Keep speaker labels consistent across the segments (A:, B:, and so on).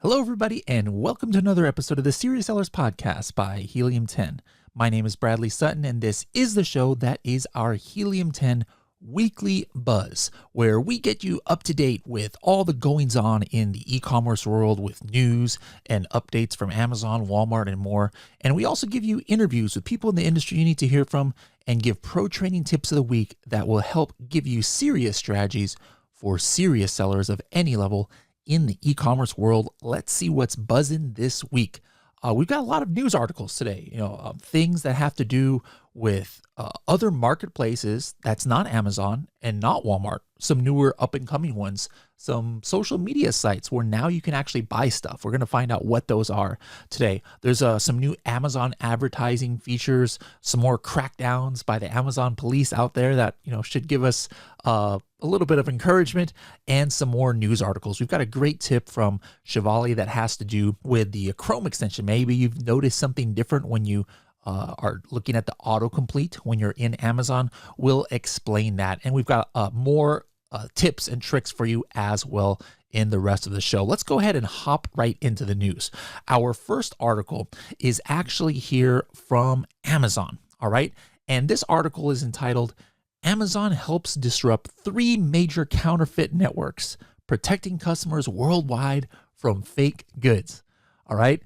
A: Hello, everybody, and welcome to another episode of the Serious Sellers Podcast by Helium 10. My name is Bradley Sutton, and this is the show that is our Helium 10 weekly buzz, where we get you up to date with all the goings on in the e-commerce world with news and updates from Amazon, Walmart, and more. And we also give you interviews with people in the industry you need to hear from and give pro training tips of the week that will help give you serious strategies for serious sellers of any level in the e-commerce world. Let's see what's buzzing this week. We've got a lot of news articles today, things that have to do with other marketplaces that's not Amazon and not Walmart, some newer up and coming ones, some social media sites where now you can actually buy stuff. We're going to find out what those are today. There's some new Amazon advertising features, some more crackdowns by the Amazon police out there that, should give us a little bit of encouragement, and some more news articles. We've got a great tip from Shivali that has to do with the Chrome extension. Maybe you've noticed something different when you are looking at the autocomplete when you're in Amazon. We'll explain that. And we've got more tips and tricks for you as well in the rest of the show. Let's go ahead and hop right into the news. Our first article is actually here from Amazon. All right. And this article is entitled, Amazon helps disrupt 3 major counterfeit networks, protecting customers worldwide from fake goods. All right.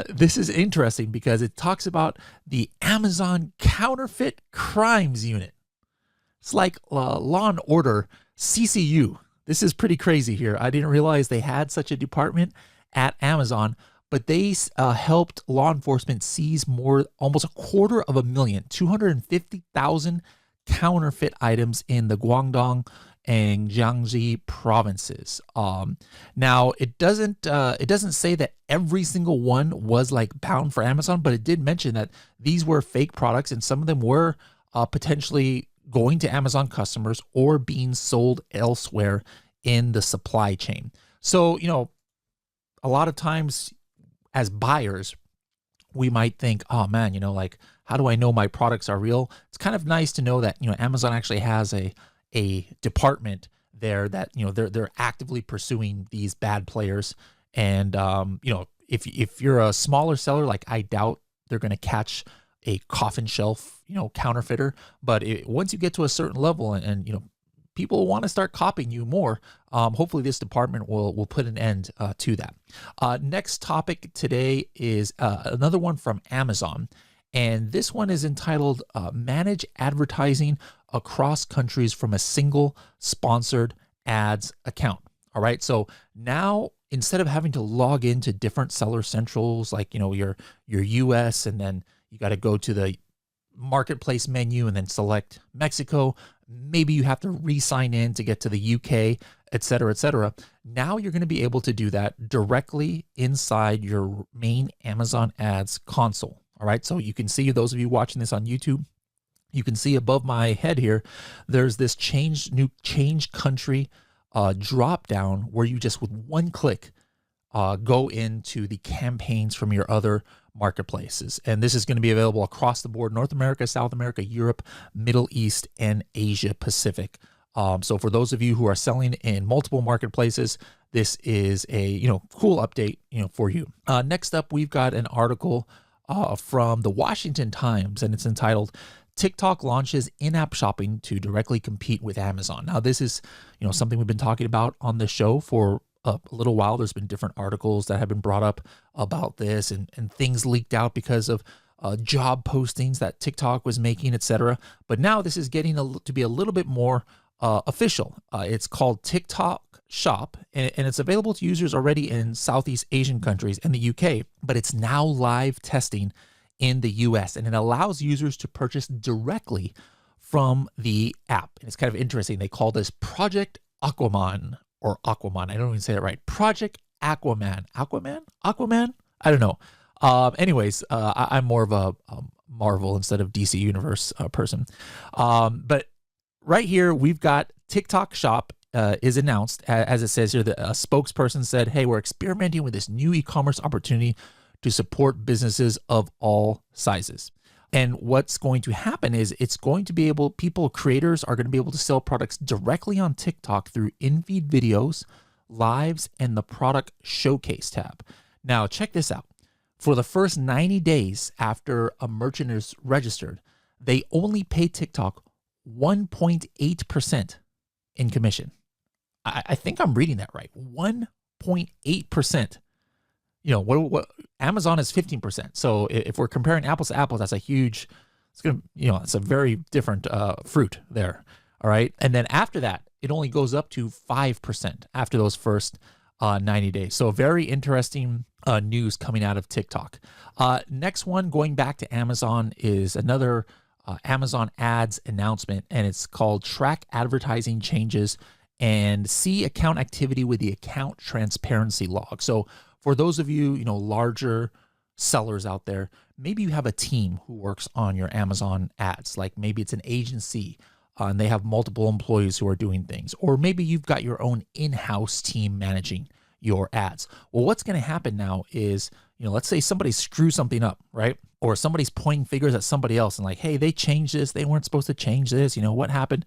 A: This is interesting because it talks about the Amazon Counterfeit Crimes Unit. It's like Law and Order CCU. This is pretty crazy here. I didn't realize they had such a department at Amazon, but they helped law enforcement seize almost 250,000 250,000 counterfeit items in the Guangdong and Jiangxi provinces. Now it doesn't say that every single one was like bound for Amazon, but it did mention that these were fake products and some of them were potentially going to Amazon customers or being sold elsewhere in the supply chain. So, a lot of times as buyers, we might think, oh man, how do I know my products are real? It's kind of nice to know that, Amazon actually has a department there that, they're actively pursuing these bad players. And, if you're a smaller seller, like I doubt they're going to catch a coffin shelf, counterfeiter. But once you get to a certain level and people want to start copying you more, hopefully this department will put an end to that. Next topic today is another one from Amazon. And this one is entitled Manage Advertising Across Countries from a Single Sponsored Ads Account. All right. So now instead of having to log into different seller centrals, like, your US, and then you got to go to the marketplace menu and then select Mexico, maybe you have to re-sign in to get to the UK, et cetera, et cetera. Now you're going to be able to do that directly inside your main Amazon ads console. All right, so you can see, those of you watching this on YouTube, you can see above my head here, there's this change country drop down where you just with one click go into the campaigns from your other marketplaces. And this is going to be available across the board: North America, South America, Europe, Middle East, and Asia Pacific. So for those of you who are selling in multiple marketplaces, this is a cool update for you. Next up, we've got an article from the Washington Times, and it's entitled, TikTok launches in-app shopping to directly compete with Amazon. Now, this is, something we've been talking about on the show for a little while. There's been different articles that have been brought up about this, and things leaked out because of job postings that TikTok was making, etc. But now this is getting to be a little bit more official. It's called TikTok Shop, and it's available to users already in Southeast Asian countries and the UK, but it's now live testing in the US, and it allows users to purchase directly from the app. And it's kind of interesting. They call this Project Aquaman, or Aquaman. I don't even say it right. Project Aquaman. Aquaman? I don't know. Anyways, I'm more of a Marvel instead of DC Universe person. But right here, we've got TikTok Shop is announced. As it says here, a spokesperson said, hey, we're experimenting with this new e-commerce opportunity to support businesses of all sizes. And what's going to happen is it's going to be creators are going to be able to sell products directly on TikTok through in-feed videos, Lives, and the Product Showcase tab. Now, check this out. For the first 90 days after a merchant is registered, they only pay TikTok 1.8% in commission. I think I'm reading that right. 1.8%. You know, what Amazon is 15%. So if we're comparing apples to apples, that's a huge, it's a very different fruit there. All right. And then after that, it only goes up to 5% after those first 90 days. So very interesting news coming out of TikTok. Next one, going back to Amazon, is another Amazon ads announcement, and it's called Track Advertising Changes and See Account Activity with the Account Transparency Log. So for those of you, larger sellers out there, maybe you have a team who works on your Amazon ads, like maybe it's an agency and they have multiple employees who are doing things, or maybe you've got your own in-house team managing your ads. Well, what's going to happen now is, let's say somebody screws something up, right? Or somebody's pointing fingers at somebody else and like, hey, they changed this. They weren't supposed to change this. What happened?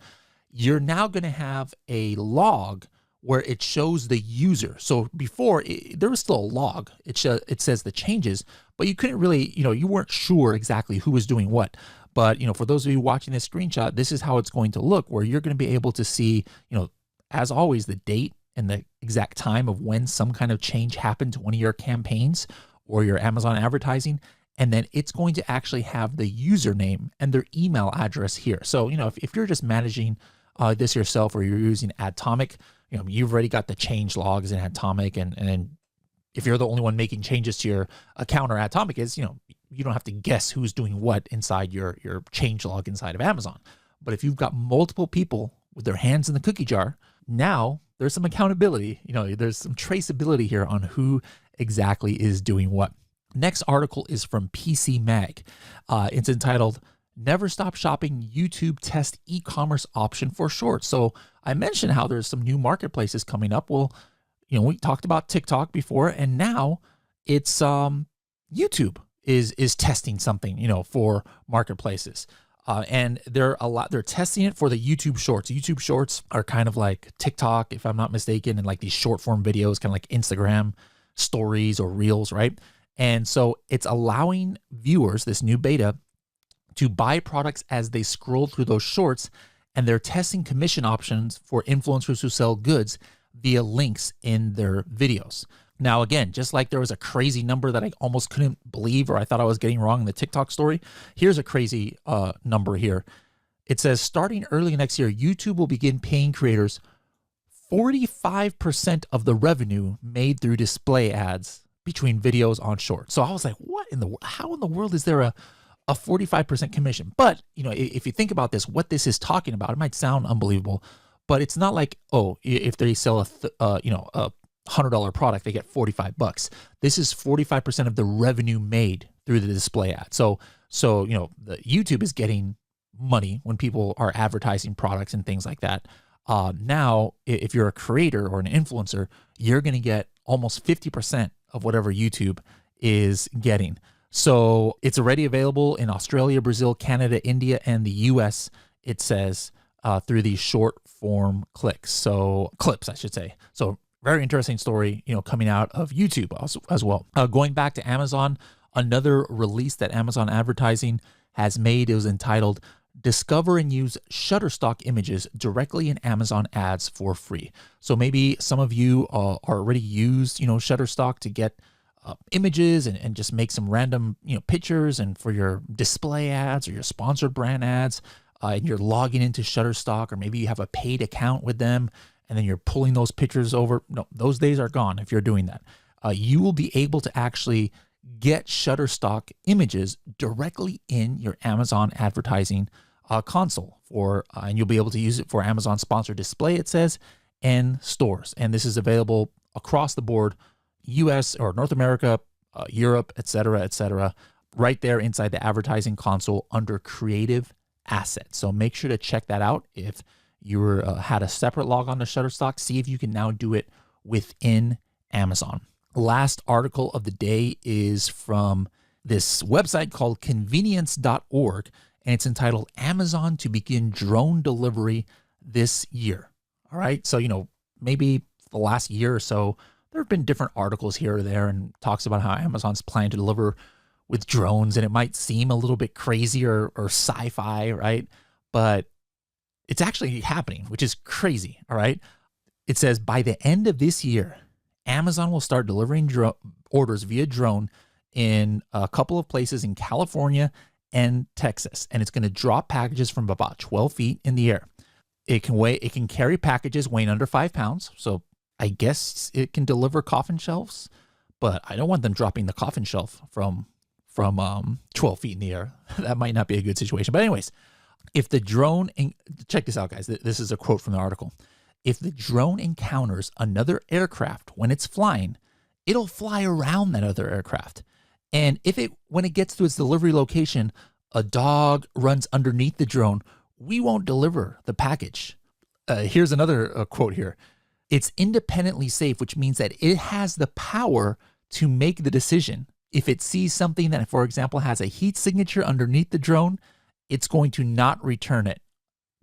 A: You're now going to have a log where it shows the user. So before, there was still a log. It says the changes, but you couldn't really, you weren't sure exactly who was doing what. But, for those of you watching this screenshot, this is how it's going to look, where you're going to be able to see, as always, the date and the exact time of when some kind of change happened to one of your campaigns or your Amazon advertising. And then it's going to actually have the username and their email address here. So, if you're just managing this yourself, or you're using Atomic, you've already got the change logs in Atomic. And then if you're the only one making changes to your account, or Atomic is, you don't have to guess who's doing what inside your change log inside of Amazon. But if you've got multiple people with their hands in the cookie jar, now there's some accountability, there's some traceability here on who exactly is doing what. Next article is from PC Mag. It's entitled, Never Stop Shopping, YouTube Test E-commerce Option for Shorts. So I mentioned how there's some new marketplaces coming up. Well, we talked about TikTok before, and now it's YouTube is testing something, for marketplaces. And they're testing it for the YouTube Shorts. YouTube Shorts are kind of like TikTok, if I'm not mistaken, and like these short form videos, kind of like Instagram stories or reels, right? And so it's allowing viewers, this new beta, to buy products as they scroll through those shorts, and they're testing commission options for influencers who sell goods via links in their videos. Now, again, just like there was a crazy number that I almost couldn't believe, or I thought I was getting wrong in the TikTok story, here's a crazy number here. It says, starting early next year, YouTube will begin paying creators 45% of the revenue made through display ads between videos on Shorts. So I was like, how in the world is there a 45% commission? But, if you think about this, what this is talking about, it might sound unbelievable, but it's not like, if they sell a $100 product, they get $45. This is 45% of the revenue made through the display ad. So the YouTube is getting money when people are advertising products and things like that. Now, if you're a creator or an influencer, you're going to get almost 50% of whatever YouTube is getting. So it's already available in Australia, Brazil, Canada, India, and the US, it says, through these short form clips, I should say. So very interesting story, coming out of YouTube as well. Going back to Amazon, another release that Amazon Advertising has made is entitled, Discover and Use Shutterstock Images Directly in Amazon Ads for Free. So maybe some of you are already used, Shutterstock to get images and just make some random, pictures, and for your display ads or your sponsored brand ads, and you're logging into Shutterstock, or maybe you have a paid account with them, and then you're pulling those pictures over. No, those days are gone if you're doing that. You will be able to actually get Shutterstock images directly in your Amazon advertising console and you'll be able to use it for Amazon sponsored display, it says, and stores. And this is available across the board, US or North America, Europe, et cetera, right there inside the advertising console under creative assets. So make sure to check that out. If you had a separate log on to Shutterstock, see if you can now do it within Amazon. Last article of the day is from this website called convenience.org, and it's entitled Amazon to Begin Drone Delivery This Year. All right. So, maybe the last year or so, there have been different articles here or there and talks about how Amazon's planning to deliver with drones, and it might seem a little bit crazy or sci-fi, right? But it's actually happening, which is crazy, all right? It says by the end of this year, Amazon will start delivering orders via drone in a couple of places in California and Texas, and it's going to drop packages from about 12 feet in the air. It can carry packages weighing under 5 pounds, so I guess it can deliver coffin shelves, but I don't want them dropping the coffin shelf from 12 feet in the air. That might not be a good situation. But anyways, if the drone, check this out, guys. This is a quote from the article. If the drone encounters another aircraft when it's flying, it'll fly around that other aircraft. And when it gets to its delivery location, a dog runs underneath the drone, we won't deliver the package. Here's another quote here. It's independently safe, which means that it has the power to make the decision. If it sees something that, for example, has a heat signature underneath the drone, it's going to not return it.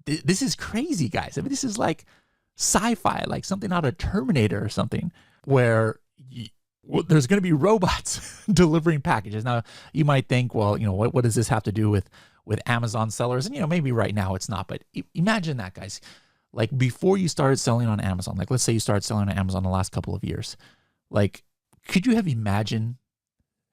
A: This is crazy, guys. I mean, this is like sci-fi, like something out of Terminator or something, where there's going to be robots delivering packages. Now, you might think, well, what does this have to do with Amazon sellers? And, maybe right now it's not, but imagine that, guys. Like before you started selling on Amazon, like let's say you started selling on Amazon the last couple of years, like could you have imagined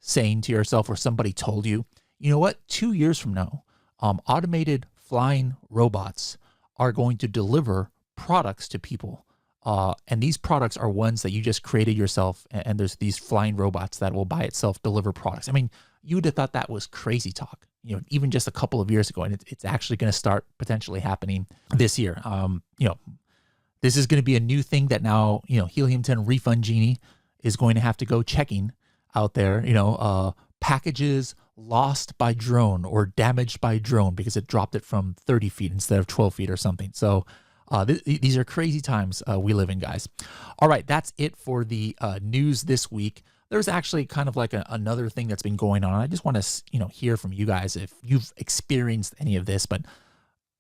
A: saying to yourself, or somebody told you, you know what, 2 years from now, automated flying robots are going to deliver products to people. And these products are ones that you just created yourself. And there's these flying robots that will by itself deliver products. I mean, you would have thought that was crazy talk, even just a couple of years ago. And it's actually going to start potentially happening this year. This is going to be a new thing that now, Helium 10 Refund Genie is going to have to go checking out there, packages lost by drone or damaged by drone because it dropped it from 30 feet instead of 12 feet or something. So these are crazy times we live in, guys. All right, that's it for the news this week. There's actually kind of like another thing that's been going on. I just want to, hear from you guys if you've experienced any of this. But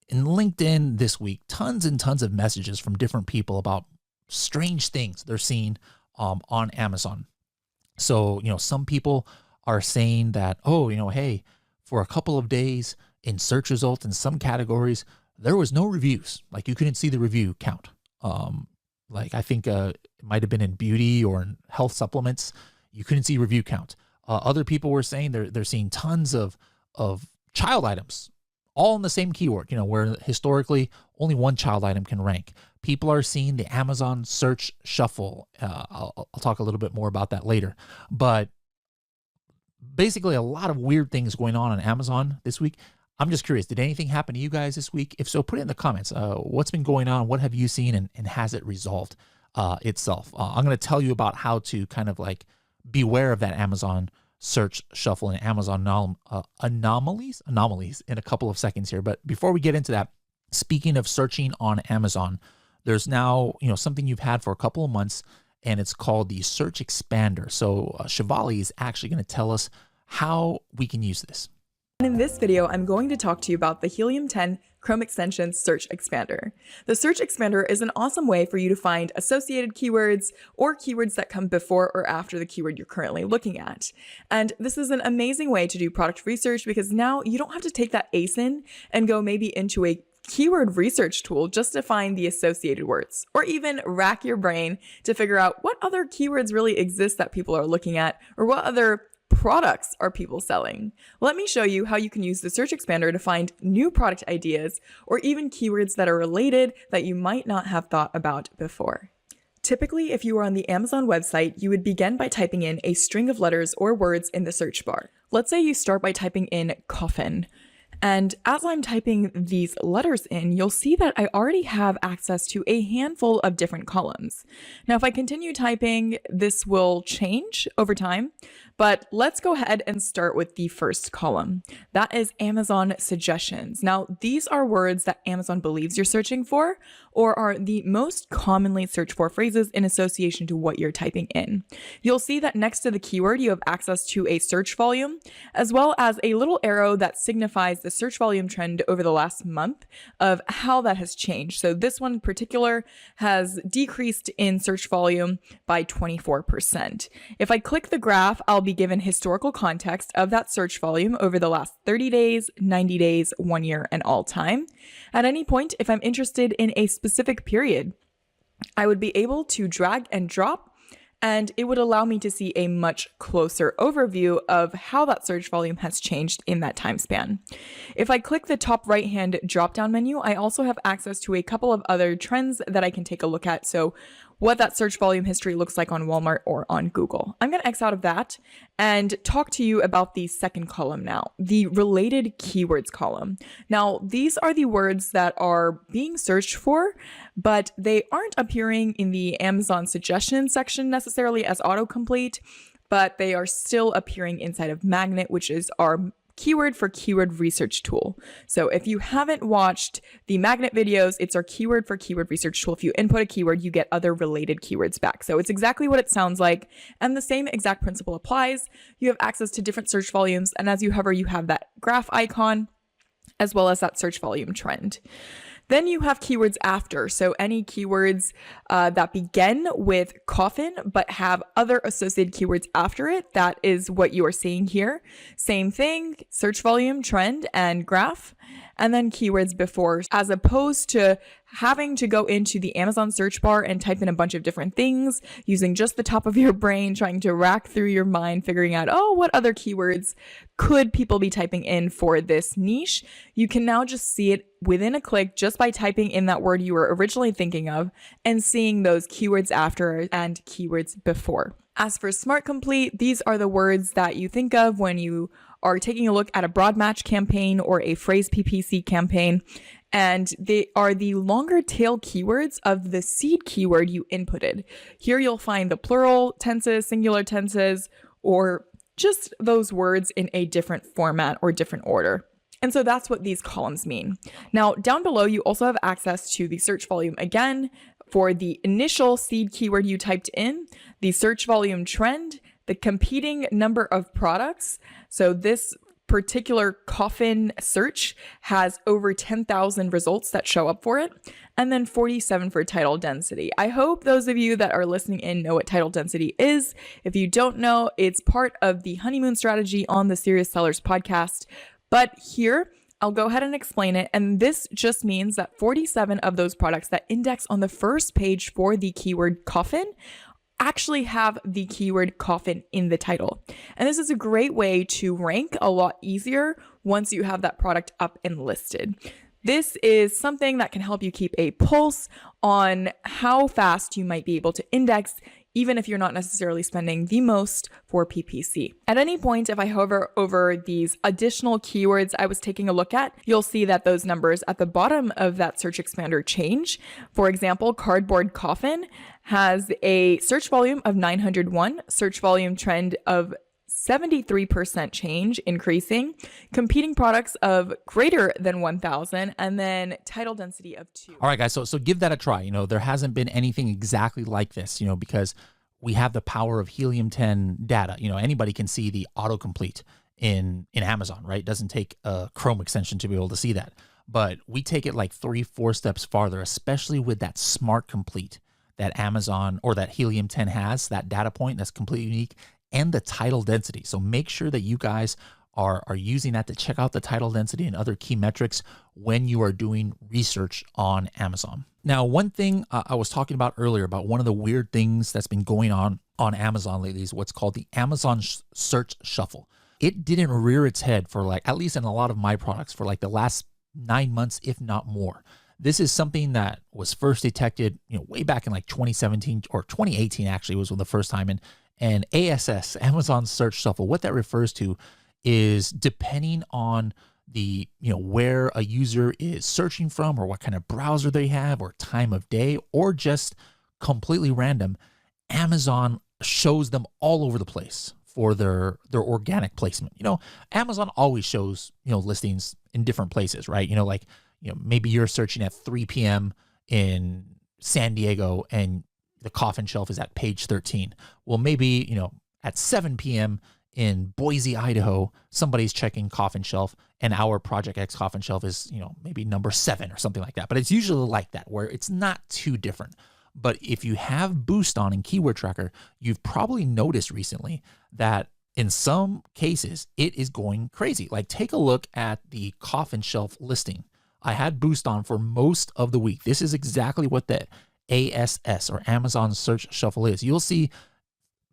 A: in LinkedIn this week, tons and tons of messages from different people about strange things they're seeing on Amazon. So, some people are saying that, hey, for a couple of days in search results in some categories, there was no reviews. Like you couldn't see the review count. Like I think it might have been in beauty or in health supplements. You couldn't see review count. Other people were saying they're seeing tons of child items, all in the same keyword, where historically only one child item can rank. People are seeing the Amazon search shuffle. I'll talk a little bit more about that later. But basically a lot of weird things going on Amazon this week. I'm just curious, did anything happen to you guys this week? If so, put it in the comments. What's been going on? What have you seen, and has it resolved itself? I'm going to tell you about how to kind of like beware of that Amazon search shuffle and Amazon anomalies in a couple of seconds here. But before we get into that, speaking of searching on Amazon, there's now something you've had for a couple of months, and it's called the Search Expander. So Shivali is actually going to tell us how we can use this.
B: In this video, I'm going to talk to you about the Helium 10 Chrome Extension Search Expander. The Search Expander is an awesome way for you to find associated keywords or keywords that come before or after the keyword you're currently looking at. And this is an amazing way to do product research because now you don't have to take that ASIN and go maybe into a keyword research tool just to find the associated words, or even rack your brain to figure out what other keywords really exist that people are looking at, or what other products are people selling. Let me show you how you can use the Search Expander to find new product ideas or even keywords that are related that you might not have thought about before. Typically, if you are on the Amazon website, you would begin by typing in a string of letters or words in the search bar. Let's say you start by typing in coffin. And as I'm typing these letters in, you'll see that I already have access to a handful of different columns. Now, if I continue typing, this will change over time, but let's go ahead and start with the first column. That is Amazon suggestions. Now, these are words that Amazon believes you're searching for, or are the most commonly searched for phrases in association to what you're typing in. You'll see that next to the keyword, you have access to a search volume, as well as a little arrow that signifies the search volume trend over the last month of how that has changed. So this one in particular has decreased in search volume by 24%. If I click the graph, I'll be given historical context of that search volume over the last 30 days, 90 days, 1 year, and all time. At any point, if I'm interested in a specific period, I would be able to drag and drop, and it would allow me to see a much closer overview of how that search volume has changed in that time span. If I click the top right-hand drop-down menu, I also have access to a couple of other trends that I can take a look at. So what that search volume history looks like on Walmart or on Google. I'm going to X out of that and talk to you about the second column now, the related keywords column. Now, these are the words that are being searched for, but they aren't appearing in the Amazon suggestion section necessarily as autocomplete, but they are still appearing inside of Magnet, which is our keyword for keyword research tool. So if you haven't watched the Magnet videos, it's our keyword for keyword research tool. If you input a keyword, you get other related keywords back. So it's exactly what it sounds like. And the same exact principle applies. You have access to different search volumes. And as you hover, you have that graph icon as well as that search volume trend. Then you have keywords after. So any keywords that begin with coffin but have other associated keywords after it, that is what you are seeing here. Same thing, search volume, trend, and graph. And then keywords before, as opposed to having to go into the Amazon search bar and type in a bunch of different things using just the top of your brain, trying to rack through your mind, figuring out, oh, what other keywords could people be typing in for this niche? You can now just see it within a click just by typing in that word you were originally thinking of and seeing those keywords after and keywords before. As for Smart Complete, these are the words that you think of when you are taking a look at a broad match campaign or a phrase PPC campaign, and they are the longer tail keywords of the seed keyword you inputted. Here you'll find the plural tenses, singular tenses, or just those words in a different format or different order. And so that's what these columns mean. Now, down below, you also have access to the search volume again for the initial seed keyword you typed in, the search volume trend, the competing number of products. So this particular coffin search has over 10,000 results that show up for it, and then 47 for title density. I hope those of you that are listening in know what title density is. If you don't know, it's part of the honeymoon strategy on the Serious Sellers podcast. But here, I'll go ahead and explain it. And this just means that 47 of those products that index on the first page for the keyword coffin actually have the keyword coffin in the title. And this is a great way to rank a lot easier once you have that product up and listed. This is something that can help you keep a pulse on how fast you might be able to index, even if you're not necessarily spending the most for PPC. At any point, if I hover over these additional keywords I was taking a look at, you'll see that those numbers at the bottom of that search expander change. For example, cardboard coffin has a search volume of 901, search volume trend of 73% change, increasing, competing products of greater than 1,000, and then title density of 2.
A: All right, guys, so give that a try. You know, there hasn't been anything exactly like this, you know, because we have the power of Helium 10 data. You know, anybody can see the autocomplete in Amazon, right? It doesn't take a Chrome extension to be able to see that. But we take it like 3-4 steps farther, especially with that Smart Complete that Amazon or that Helium 10 has, that data point that's completely unique, and the title density. So make sure that you guys are using that to check out the title density and other key metrics when you are doing research on Amazon. Now, one thing I was talking about earlier about one of the weird things that's been going on Amazon lately is what's called the Amazon Search Shuffle. It didn't rear its head for like, at least in a lot of my products, for like the last 9 months, if not more. This is something that was first detected, you know, way back in like 2017 or 2018 actually was the first time. And ASS, Amazon Search Shuffle, what that refers to is depending on the, you know, where a user is searching from or what kind of browser they have or time of day or just completely random, Amazon shows them all over the place for their organic placement. You know, Amazon always shows, you know, listings in different places, right? You know, like, you know, maybe you're searching at 3 p.m. in San Diego and the coffin shelf is at page 13. Well, maybe, at 7 p.m. in Boise, Idaho, somebody's checking coffin shelf and our Project X coffin shelf is, maybe number 7 or something like that. But it's usually like that where it's not too different. But if you have Boost on in Keyword Tracker, you've probably noticed recently that in some cases, it is going crazy. Like take a look at the coffin shelf listing. I had Boost on for most of the week. This is exactly what the ASS or Amazon Search Shuffle is. You'll see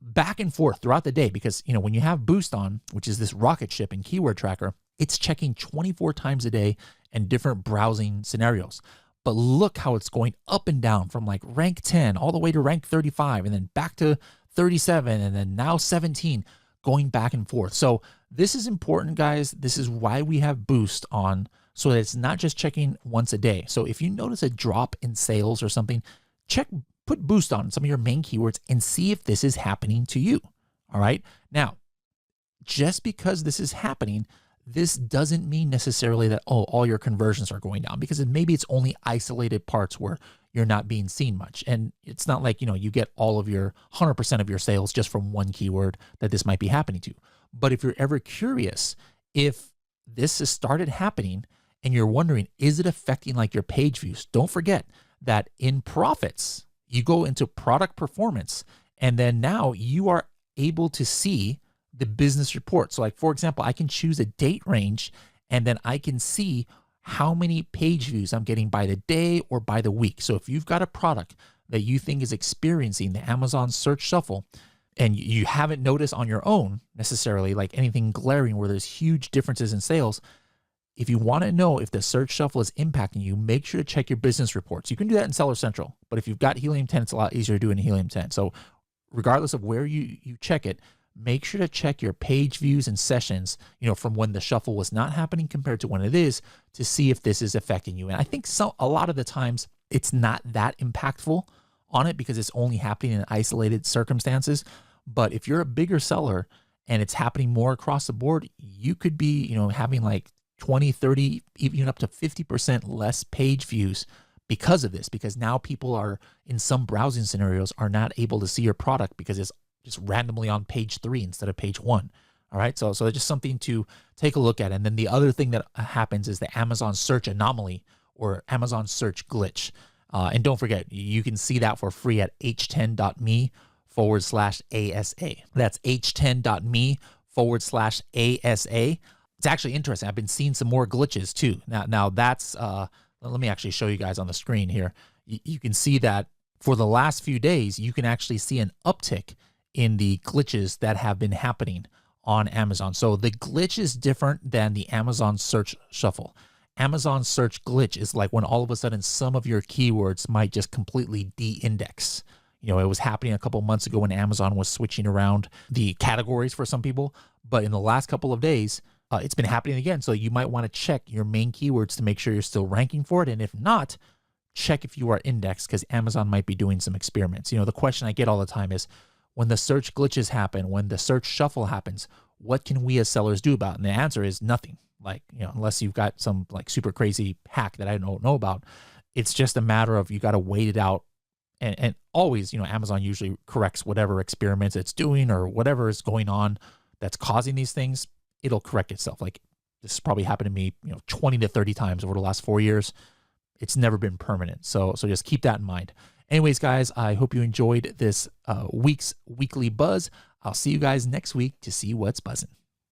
A: back and forth throughout the day because, when you have Boost on, which is this rocket ship in Keyword Tracker, it's checking 24 times a day in different browsing scenarios. But look how it's going up and down from like rank 10 all the way to rank 35 and then back to 37 and then now 17, going back and forth. So this is important, guys. This is why we have Boost on, so that it's not just checking once a day. So if you notice a drop in sales or something, put Boost on some of your main keywords and see if this is happening to you. All right. Now, just because this is happening, this doesn't mean necessarily that, all your conversions are going down, because maybe it's only isolated parts where you're not being seen much. And it's not like, you get all of your 100% of your sales just from one keyword that this might be happening to. But if you're ever curious, if this has started happening and you're wondering, is it affecting like your page views? Don't forget that in profits, you go into product performance, and then now you are able to see the business report. So like, for example, I can choose a date range, and then I can see how many page views I'm getting by the day or by the week. So if you've got a product that you think is experiencing the Amazon Search Shuffle, and you haven't noticed on your own necessarily like anything glaring where there's huge differences in sales, if you want to know if the Search Shuffle is impacting you, make sure to check your business reports. You can do that in Seller Central, but if you've got Helium 10, it's a lot easier to do in Helium 10. So regardless of where you check it, make sure to check your page views and sessions, from when the shuffle was not happening compared to when it is, to see if this is affecting you. And I think a lot of the times it's not that impactful on it because it's only happening in isolated circumstances. But if you're a bigger seller and it's happening more across the board, you could be, having like 20, 30, even up to 50% less page views because of this, because now people are in some browsing scenarios are not able to see your product because it's just randomly on page 3 instead of page 1. All right. So it's just something to take a look at. And then the other thing that happens is the Amazon search anomaly or Amazon search glitch. And don't forget, you can see that for free at h10.me/ASA. That's h10.me/ASA. It's actually interesting. I've been seeing some more glitches too. Now that's, let me actually show you guys on the screen here. You can see that for the last few days, you can actually see an uptick in the glitches that have been happening on Amazon. So the glitch is different than the Amazon Search Shuffle. Amazon Search Glitch is like when all of a sudden some of your keywords might just completely de-index. It was happening a couple months ago when Amazon was switching around the categories for some people. But in the last couple of days, it's been happening again. So you might want to check your main keywords to make sure you're still ranking for it. And if not, check if you are indexed, because Amazon might be doing some experiments. The question I get all the time is, when the search glitches happen, when the search shuffle happens, what can we as sellers do about it? And the answer is nothing. Like, unless you've got some like super crazy hack that I don't know about, it's just a matter of you got to wait it out. And always, Amazon usually corrects whatever experiments it's doing or whatever is going on that's causing these things. It'll correct itself. Like this has probably happened to me, 20 to 30 times over the last 4 years. It's never been permanent. So just keep that in mind. Anyways, guys, I hope you enjoyed this week's weekly buzz. I'll see you guys next week to see what's buzzing.